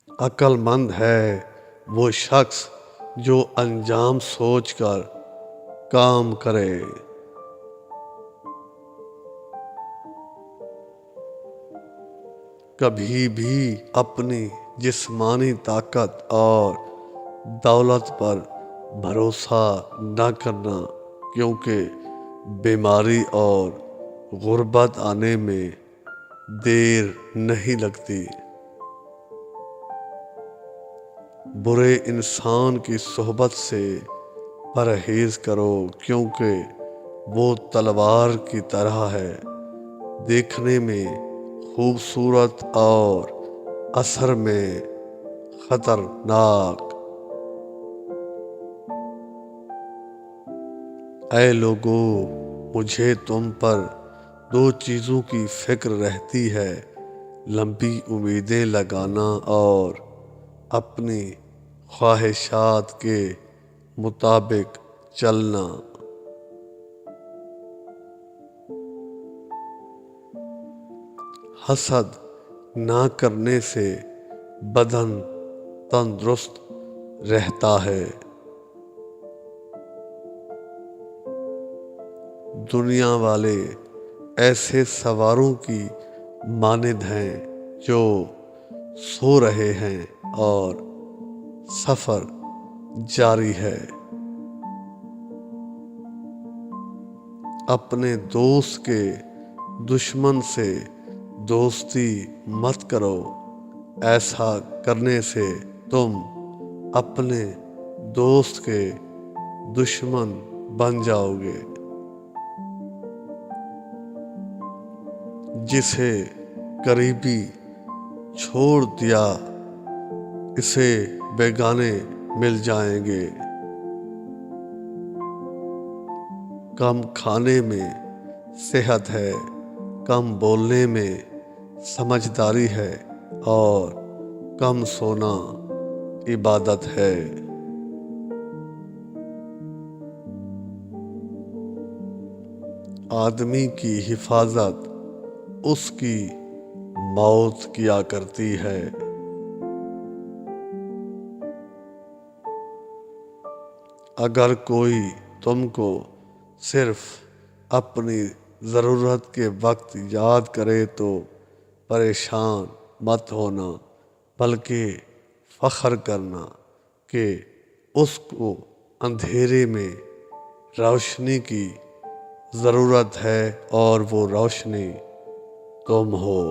عقل مند ہے وہ شخص جو انجام سوچ کر کام کرے۔ کبھی بھی اپنی جسمانی طاقت اور دولت پر بھروسہ نہ کرنا، کیونکہ بیماری اور غربت آنے میں دیر نہیں لگتی۔ برے انسان کی صحبت سے پرہیز کرو، کیونکہ وہ تلوار کی طرح ہے، دیکھنے میں خوبصورت اور اثر میں خطرناک۔ اے لوگو، مجھے تم پر دو چیزوں کی فکر رہتی ہے، لمبی امیدیں لگانا اور اپنی خواہشات کے مطابق چلنا۔ حسد نہ کرنے سے بدن تندرست رہتا ہے۔ دنیا والے ایسے سواروں کی مانند ہیں جو سو رہے ہیں اور سفر جاری ہے۔ اپنے دوست کے دشمن سے دوستی مت کرو، ایسا کرنے سے تم اپنے دوست کے دشمن بن جاؤ گے۔ جسے قریبی چھوڑ دیا، اسے بیگانے مل جائیں گے۔ کم کھانے میں صحت ہے، کم بولنے میں سمجھداری ہے اور کم سونا عبادت ہے۔ آدمی کی حفاظت اس کی موت کیا کرتی ہے۔ اگر کوئی تم کو صرف اپنی ضرورت کے وقت یاد کرے تو پریشان مت ہونا، بلکہ فخر کرنا کہ اس کو اندھیرے میں روشنی کی ضرورت ہے اور وہ روشنی تم ہو۔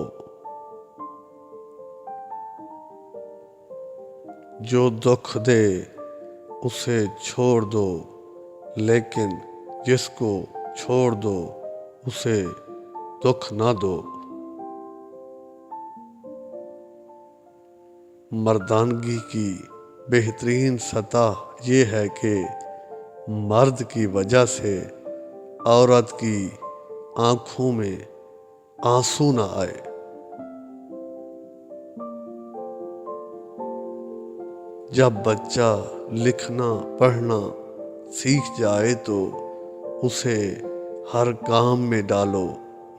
جو دکھ دے اسے چھوڑ دو، لیکن جس کو چھوڑ دو اسے دکھ نہ دو۔ مردانگی کی بہترین سطح یہ ہے کہ مرد کی وجہ سے عورت کی آنکھوں میں آنسو نہ آئے۔ جب بچہ لکھنا پڑھنا سیکھ جائے تو اسے ہر کام میں ڈالو،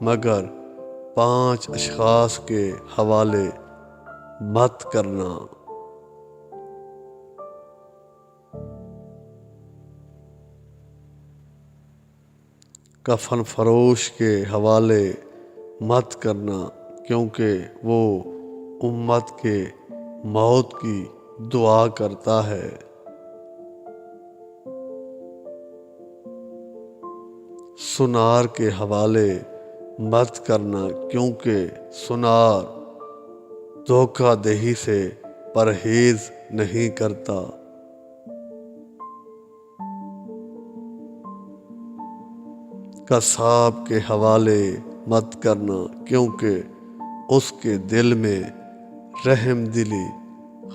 مگر 5 اشخاص کے حوالے مت کرنا۔ کفن فروش کے حوالے مت کرنا، کیونکہ وہ امت کے موت کی دعا کرتا ہے۔ سنار کے حوالے مت کرنا، کیونکہ سنار دھوکہ دہی سے پرہیز نہیں کرتا۔ قصاب کے حوالے مت کرنا، کیونکہ اس کے دل میں رحم دلی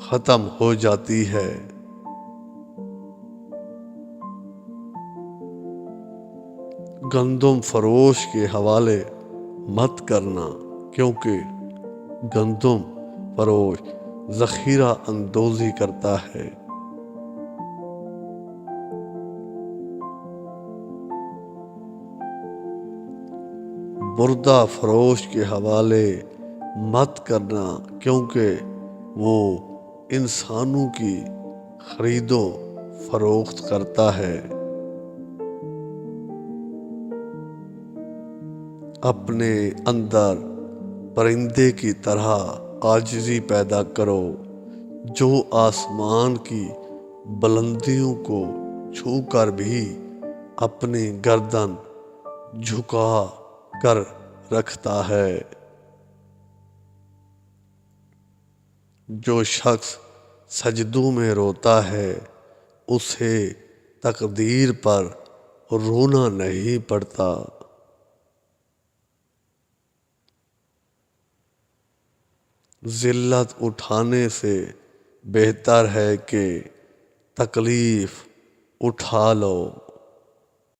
ختم ہو جاتی ہے۔ گندم فروش کے حوالے مت کرنا، کیونکہ گندم فروش ذخیرہ اندوزی کرتا ہے۔ بردہ فروش کے حوالے مت کرنا، کیونکہ وہ انسانوں کی خرید و فروخت کرتا ہے۔ اپنے اندر پرندے کی طرح عاجزی پیدا کرو، جو آسمان کی بلندیوں کو چھو کر بھی اپنی گردن جھکا کر رکھتا ہے۔ جو شخص سجدوں میں روتا ہے اسے تقدیر پر رونا نہیں پڑتا۔ ذلت اٹھانے سے بہتر ہے کہ تکلیف اٹھا لو۔